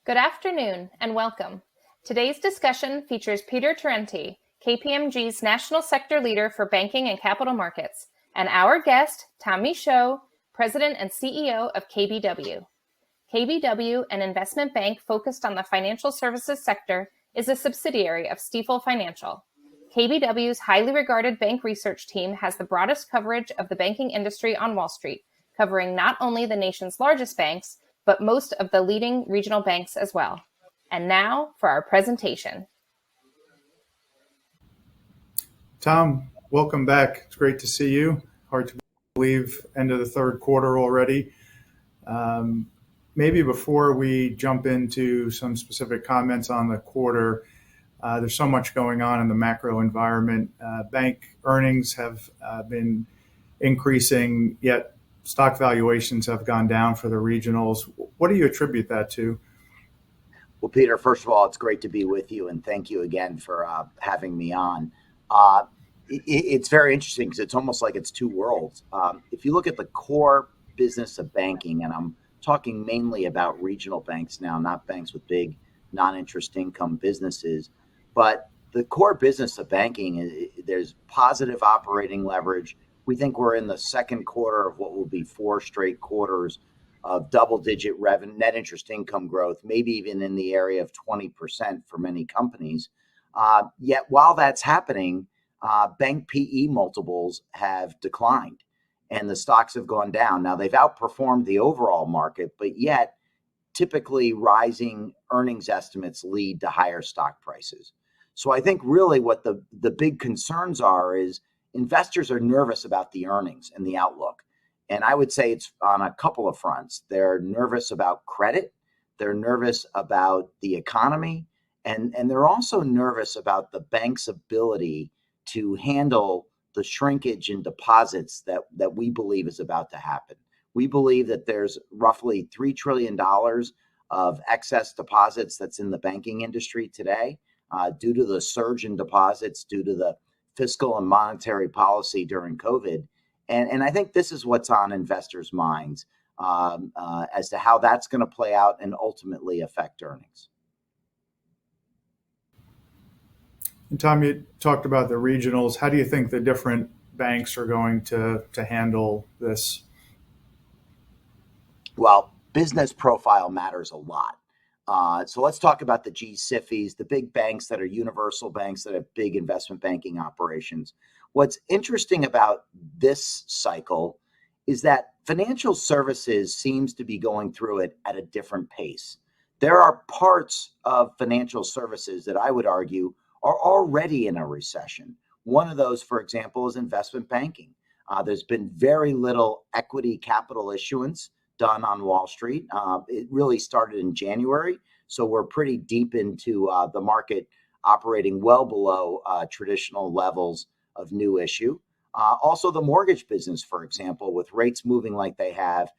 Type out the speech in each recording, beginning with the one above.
Good afternoon and welcome. Today's discussion features Peter Torrente, KPMG's National Sector Leader for Banking and Capital Markets, and our guest, Michaud, President and CEO of KBW. KBW, an investment bank focused on the financial services sector, is a subsidiary of Stifel Financial. KBW's highly regarded bank research team has the broadest coverage of the banking industry on Wall Street, covering not only the nation's largest banks, but most of the leading regional banks as well. And now for our presentation. Tom, welcome back. It's great to see you. Hard to believe end of the third quarter already. Maybe before we jump into some specific comments on the quarter, there's so much going on in the macro environment. Bank earnings have been increasing, yet stock valuations have gone down for the regionals. What do you attribute that to? Well, Peter, first of all, it's great to be with you, and thank you again for having me on. It's very interesting because it's almost like it's two worlds. If you look at the core business of banking, and I'm talking mainly about regional banks now, not banks with big non-interest income businesses, but the core business of banking, there's positive operating leverage. We think we're in the second quarter of what will be 4 straight quarters of double-digit revenue, net interest income growth, maybe even in the area of 20% for many companies. Yet while that's happening, bank PE multiples have declined and the stocks have gone down. Now, they've outperformed the overall market, but yet typically rising earnings estimates lead to higher stock prices. So I think really what the big concerns are is investors are nervous about the earnings and the outlook. And I would say it's on a couple of fronts. They're nervous about credit. They're nervous about the economy. And they're also nervous about the bank's ability to handle the shrinkage in deposits that we believe is about to happen. We believe that there's roughly $3 trillion of excess deposits that's in the banking industry today due to the surge in deposits, due to the fiscal and monetary policy during COVID. And I think this is what's on investors' minds as to how that's going to play out and ultimately affect earnings. And Tom, you talked about the regionals. How do you think the different banks are going to handle this? Well, business profile matters a lot. So let's talk about the G-SIFIs, the big banks that are universal banks that have big investment banking operations. What's interesting about this cycle is that financial services seems to be going through it at a different pace. There are parts of financial services that I would argue are already in a recession. One of those, for example, is investment banking. There's been very little equity capital issuance done on Wall Street. It really started in January, so we're pretty deep into the market operating well below traditional levels of new issue. Also, the mortgage business, for example, with rates moving like they have,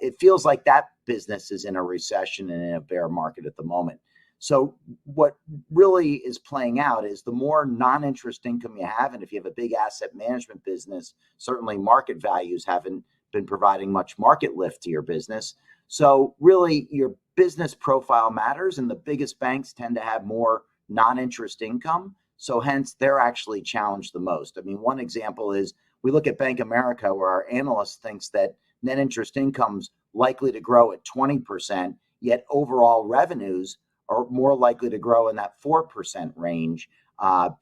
it feels like that business is in a recession and in a bear market at the moment. So what really is playing out is the more non-interest income you have, and if you have a big asset management business, certainly market values haven't been providing much market lift to your business. So really your business profile matters, and the biggest banks tend to have more non-interest income. So hence they're actually challenged the most. I mean, one example is we look at Bank of America, where our analyst thinks that net interest income's likely to grow at 20%, yet overall revenues are more likely to grow in that 4% range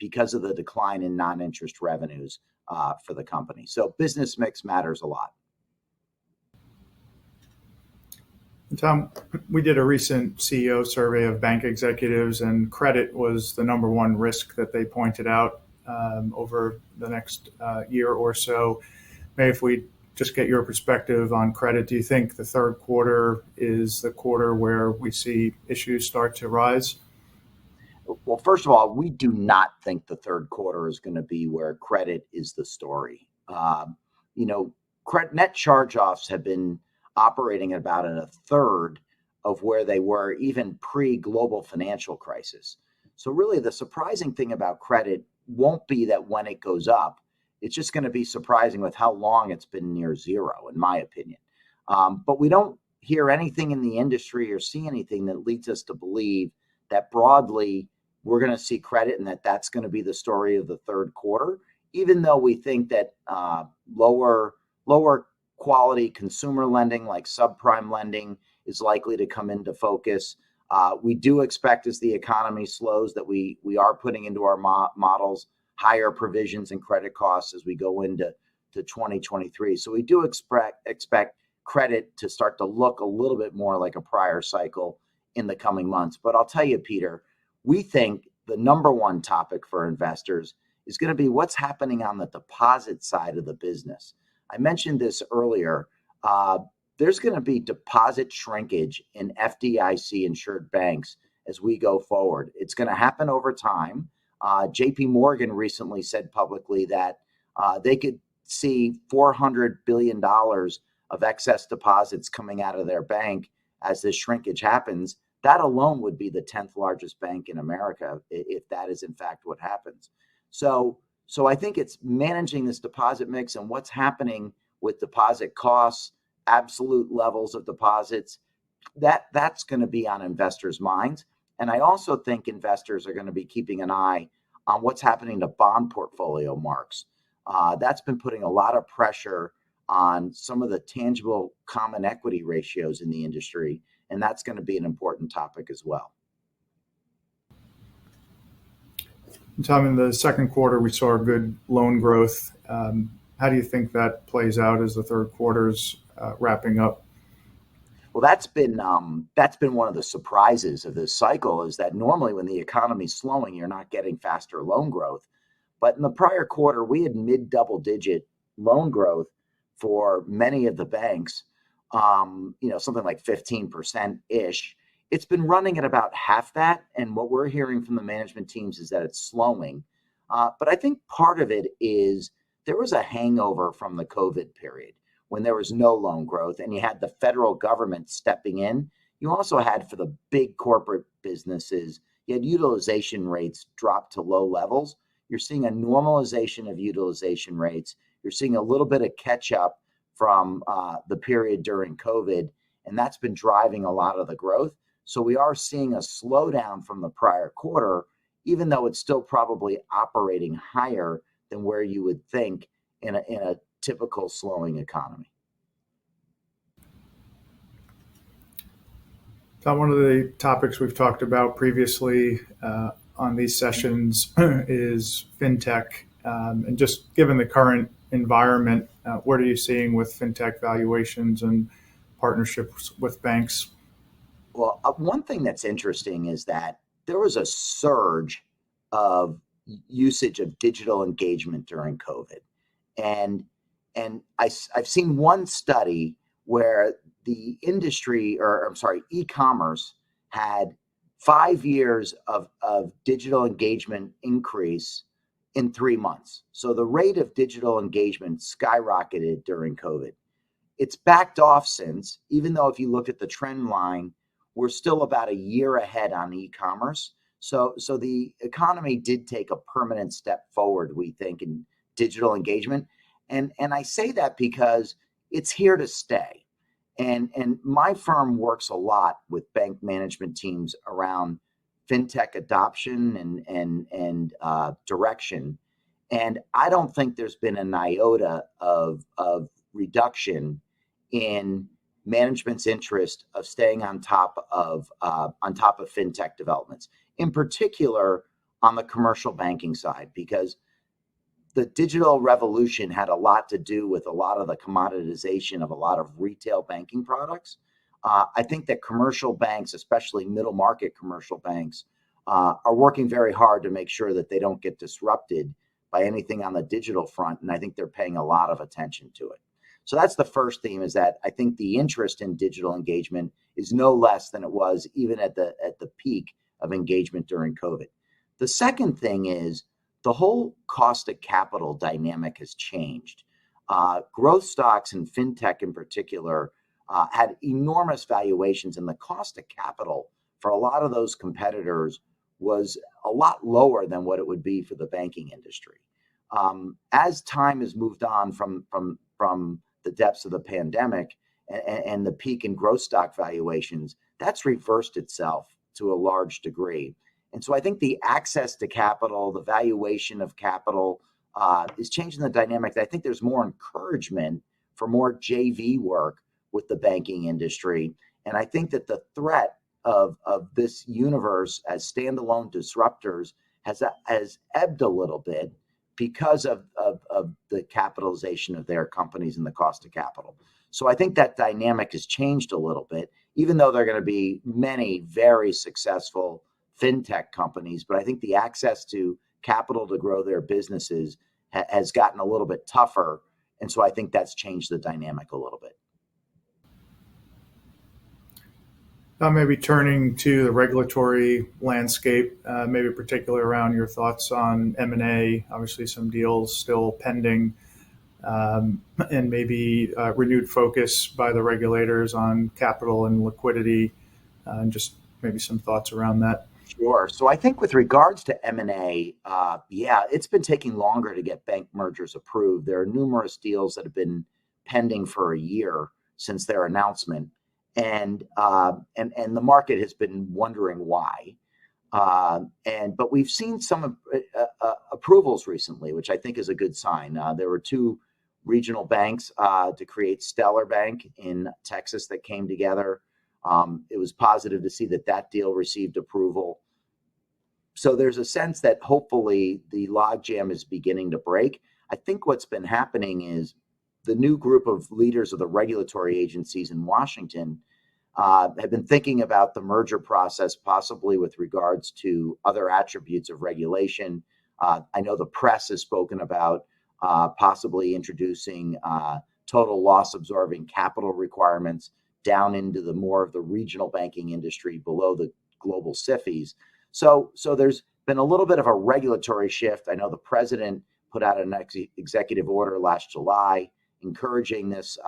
because of the decline in non-interest revenues for the company. So business mix matters a lot. Tom, we did a recent CEO survey of bank executives, and credit was the number one risk that they pointed out over the next year or so. Maybe if we just get your perspective on credit, do you think the third quarter is the quarter where we see issues start to rise? Well, first of all, we do not think the third quarter is going to be where credit is the story. Net charge-offs have been operating at about a third of where they were even pre-global financial crisis. So really the surprising thing about credit won't be that when it goes up, it's just going to be surprising with how long it's been near zero, in my opinion. But we don't hear anything in the industry or see anything that leads us to believe that broadly we're going to see credit and that's going to be the story of the third quarter, even though we think that lower quality consumer lending like subprime lending is likely to come into focus. We do expect as the economy slows that we are putting into our models higher provisions and credit costs as we go into 2023. So we do expect credit to start to look a little bit more like a prior cycle in the coming months. But I'll tell you, Peter, we think the number one topic for investors is going to be what's happening on the deposit side of the business. I mentioned this earlier. There's going to be deposit shrinkage in FDIC insured banks as we go forward. It's going to happen over time. JP Morgan recently said publicly that they could see $400 billion of excess deposits coming out of their bank as this shrinkage happens. That alone would be the 10th largest bank in America if that is in fact what happens. So I think it's managing this deposit mix and what's happening with deposit costs, absolute levels of deposits. That's going to be on investors' minds. And I also think investors are going to be keeping an eye on what's happening to bond portfolio marks. That's been putting a lot of pressure on some of the tangible common equity ratios in the industry, and that's going to be an important topic as well. Tom, in the second quarter, we saw good loan growth. How do you think that plays out as the third quarter's wrapping up? Well, that's been one of the surprises of this cycle is that normally when the economy's slowing, you're not getting faster loan growth. But in the prior quarter, we had mid-double-digit loan growth for many of the banks, something like 15%-ish. It's been running at about half that. And what we're hearing from the management teams is that it's slowing. But I think part of it is there was a hangover from the COVID period when there was no loan growth and you had the federal government stepping in. You also had for the big corporate businesses, you had utilization rates drop to low levels. You're seeing a normalization of utilization rates. You're seeing a little bit of catch up from the period during COVID, and that's been driving a lot of the growth. So we are seeing a slowdown from the prior quarter, even though it's still probably operating higher than where you would think in a typical slowing economy. Tom, one of the topics we've talked about previously on these sessions is Fintech. And just given the current environment, what are you seeing with Fintech valuations and partnerships with banks? Well, one thing that's interesting is that there was a surge of usage of digital engagement during COVID. And I've seen one study where the industry, e-commerce had 5 years of digital engagement increase in 3 months. So the rate of digital engagement skyrocketed during COVID. It's backed off since, even though if you look at the trend line, we're still about a year ahead on e-commerce. So the economy did take a permanent step forward, we think, in digital engagement. And I say that because it's here to stay. And my firm works a lot with bank management teams around Fintech adoption and direction. And I don't think there's been an iota of reduction in management's interest of staying on top of Fintech developments, in particular on the commercial banking side, because the digital revolution had a lot to do with a lot of the commoditization of a lot of retail banking products. I think that commercial banks, especially middle market commercial banks, are working very hard to make sure that they don't get disrupted by anything on the digital front. And I think they're paying a lot of attention to it. So that's the first theme, is that I think the interest in digital engagement is no less than it was even at the peak of engagement during COVID. The second thing is the whole cost of capital dynamic has changed. Growth stocks and Fintech in particular had enormous valuations, and the cost of capital for a lot of those competitors was a lot lower than what it would be for the banking industry. As time has moved on from the depths of the pandemic, and the peak in growth stock valuations, that's reversed itself to a large degree. And so I think the access to capital, the valuation of capital is changing the dynamic. I think there's more encouragement for more JV work with the banking industry. And I think that the threat of this universe as standalone disruptors has ebbed a little bit because of the capitalization of their companies and the cost of capital. So I think that dynamic has changed a little bit, even though there are going to be many very successful Fintech companies. But I think the access to capital to grow their businesses has gotten a little bit tougher. And so I think that's changed the dynamic a little bit. Maybe turning to the regulatory landscape, maybe particularly around your thoughts on M&A, obviously some deals still pending, and maybe renewed focus by the regulators on capital and liquidity, and just maybe some thoughts around that. Sure. So I think with regards to M&A, it's been taking longer to get bank mergers approved. There are numerous deals that have been pending for a year since their announcement. And the market has been wondering why. But we've seen some approvals recently, which I think is a good sign. There were two regional banks to create Stellar Bank in Texas that came together. It was positive to see that deal received approval. So there's a sense that hopefully the logjam is beginning to break. I think what's been happening is the new group of leaders of the regulatory agencies in Washington have been thinking about the merger process, possibly with regards to other attributes of regulation. I know the press has spoken about possibly introducing total loss absorbing capital requirements down into the more of the regional banking industry below the global SIFIs. So there's been a little bit of a regulatory shift. I know the president put out an executive order last July encouraging this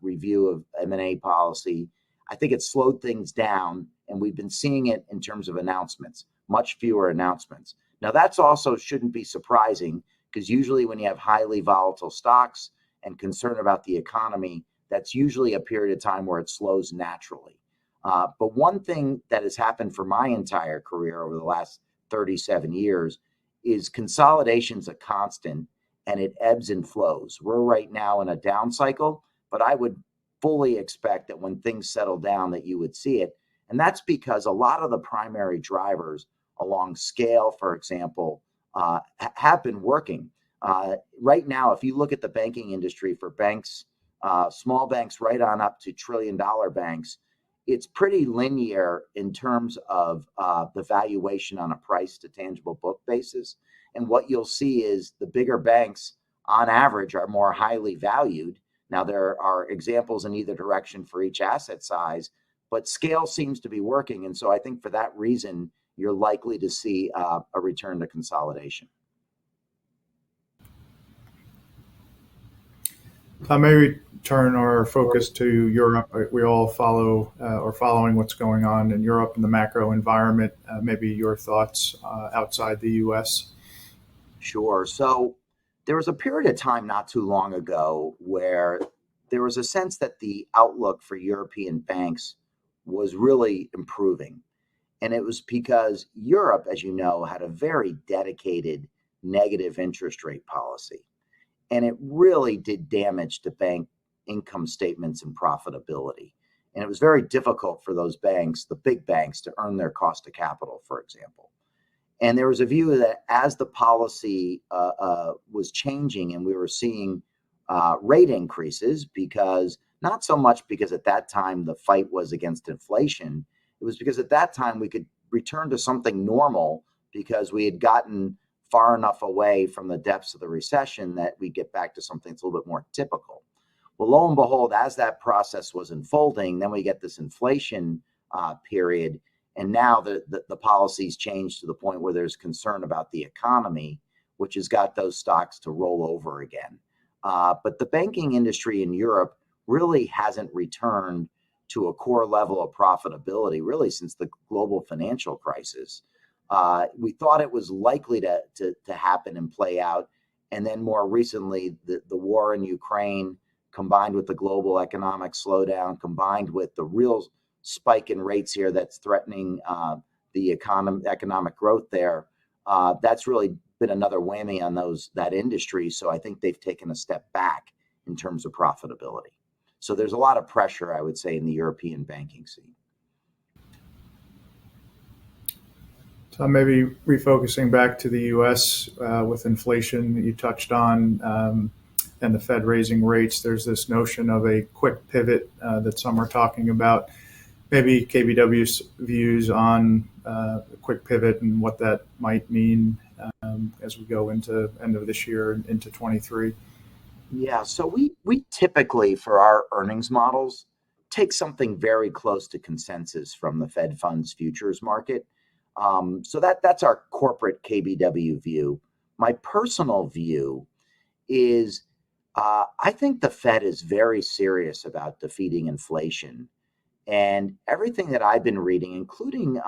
review of M&A policy. I think it slowed things down, and we've been seeing it in terms of announcements, much fewer announcements. Now, that's also shouldn't be surprising, because usually when you have highly volatile stocks and concern about the economy, that's usually a period of time where it slows naturally. But one thing that has happened for my entire career over the last 37 years is consolidation's a constant, and it ebbs and flows. We're right now in a down cycle, but I would fully expect that when things settle down that you would see it. And that's because a lot of the primary drivers along scale, for example, have been working. Right now, if you look at the banking industry for banks, small banks right on up to trillion-dollar banks, it's pretty linear in terms of the valuation on a price to tangible book basis. And what you'll see is the bigger banks, on average, are more highly valued. Now, there are examples in either direction for each asset size, but scale seems to be working. And so I think for that reason, you're likely to see a return to consolidation. Maybe turn our focus to Europe. We all following what's going on in Europe and the macro environment. Maybe your thoughts outside the U.S. Sure. So there was a period of time not too long ago where there was a sense that the outlook for European banks was really improving. And it was because Europe, as you know, had a very dedicated negative interest rate policy. And it really did damage to bank income statements and profitability. And it was very difficult for those banks, the big banks, to earn their cost of capital, for example. And there was a view that as the policy was changing and we were seeing rate increases, because not so much because at that time the fight was against inflation, it was because at that time we could return to something normal because we had gotten far enough away from the depths of the recession that we get back to something that's a little bit more typical. Well, lo and behold, as that process was unfolding, then we get this inflation period. And now the policies changed to the point where there's concern about the economy, which has got those stocks to roll over again. But the banking industry in Europe really hasn't returned to a core level of profitability, really since the global financial crisis. We thought it was likely to happen and play out. And then more recently, the war in Ukraine, combined with the global economic slowdown, combined with the real spike in rates here that's threatening the economic growth there, that's really been another whammy on that industry. So I think they've taken a step back in terms of profitability. So there's a lot of pressure, I would say, in the European banking scene. So maybe refocusing back to the U.S. With inflation that you touched on and the Fed raising rates, there's this notion of a quick pivot that some are talking about. Maybe KBW's views on a quick pivot and what that might mean as we go into end of this year and into 23. Yeah, so we typically, for our earnings models, take something very close to consensus from the Fed funds futures market. So that's our corporate KBW view. My personal view is I think the Fed is very serious about defeating inflation. And everything that I've been reading, including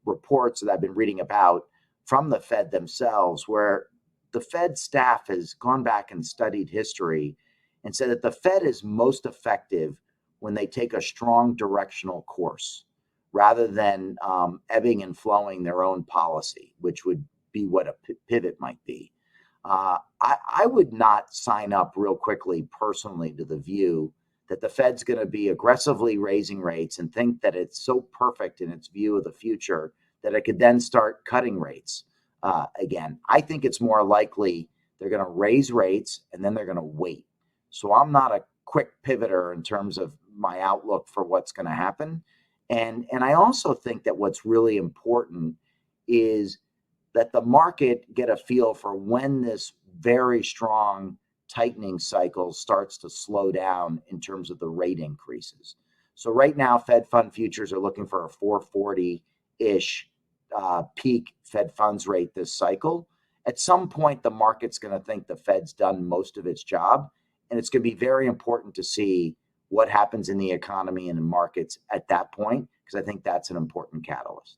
reports that I've been reading about from the Fed themselves, where the Fed staff has gone back and studied history and said that the Fed is most effective when they take a strong directional course rather than ebbing and flowing their own policy, which would be what a pivot might be. I would not sign up real quickly personally to the view that the Fed's going to be aggressively raising rates and think that it's so perfect in its view of the future that it could then start cutting rates again. I think it's more likely they're going to raise rates and then they're going to wait. So I'm not a quick pivoter in terms of my outlook for what's going to happen. And I also think that what's really important is that the market get a feel for when this very strong tightening cycle starts to slow down in terms of the rate increases. So right now, Fed fund futures are looking for a 440-ish peak Fed funds rate this cycle. At some point, the market's going to think the Fed's done most of its job, and it's going to be very important to see what happens in the economy and in markets at that point, because I think that's an important catalyst.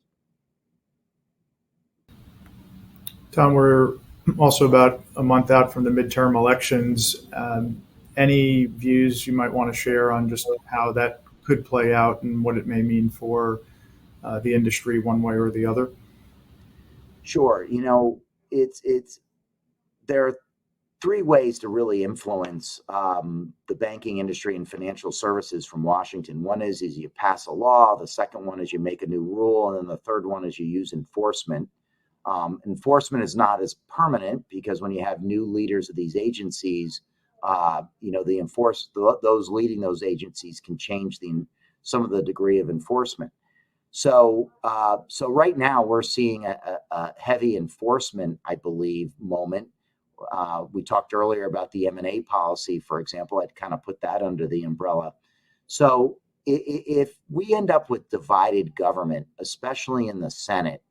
Tom, we're also about a month out from the midterm elections. Any views you might want to share on just how that could play out and what it may mean for the industry one way or the other? Sure. There are three ways to really influence the banking industry and financial services from Washington. One is you pass a law. The second one is you make a new rule. And then the third one is you use enforcement. Enforcement is not as permanent because when you have new leaders of these agencies, those leading those agencies can change some of the degree of enforcement. So right now we're seeing a heavy enforcement, I believe, moment. We talked earlier about the M&A policy, for example. I'd kind of put that under the umbrella. So if we end up with divided government, especially in the Senate,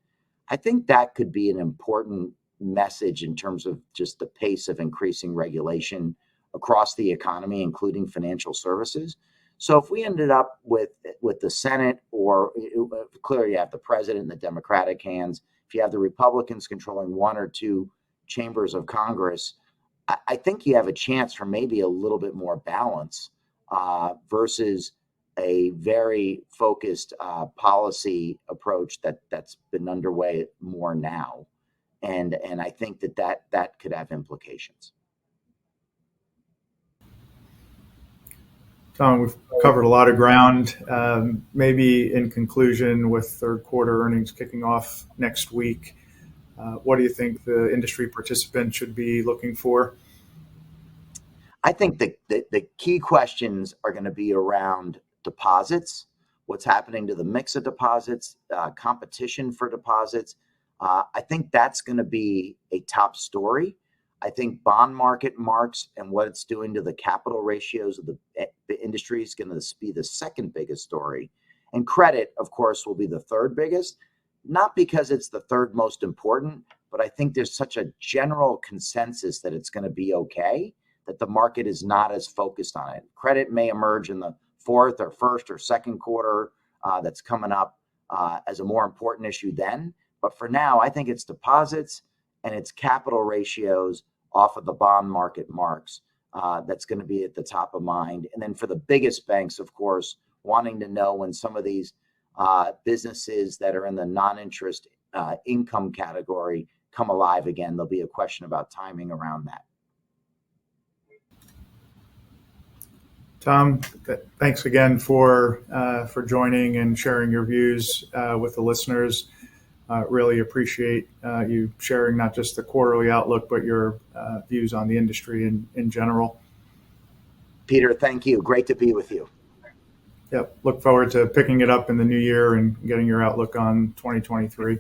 I think that could be an important message in terms of just the pace of increasing regulation across the economy, including financial services. So if we ended up with the Senate, or clearly you have the president in the Democratic hands, if you have the Republicans controlling one or two chambers of Congress, I think you have a chance for maybe a little bit more balance versus a very focused policy approach that's been underway more now. And I think that could have implications. Tom, we've covered a lot of ground. Maybe in conclusion, with third quarter earnings kicking off next week, what do you think the industry participants should be looking for? I think the key questions are going to be around deposits, what's happening to the mix of deposits, competition for deposits. I think that's going to be a top story. I think bond market marks and what it's doing to the capital ratios of the industry is going to be the second biggest story. And credit, of course, will be the third biggest, not because it's the third most important, but I think there's such a general consensus that it's going to be okay, that the market is not as focused on it. Credit may emerge in the fourth or first or second quarter that's coming up as a more important issue then. But for now, I think it's deposits and it's capital ratios off of the bond market marks that's going to be at the top of mind. And then for the biggest banks, of course, wanting to know when some of these businesses that are in the non-interest income category come alive again. There'll be a question about timing around that. Tom, thanks again for joining and sharing your views with the listeners. Really appreciate you sharing not just the quarterly outlook, but your views on the industry in general. Peter, thank you. Great to be with you. Yep. Look forward to picking it up in the new year and getting your outlook on 2023.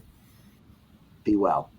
Be well.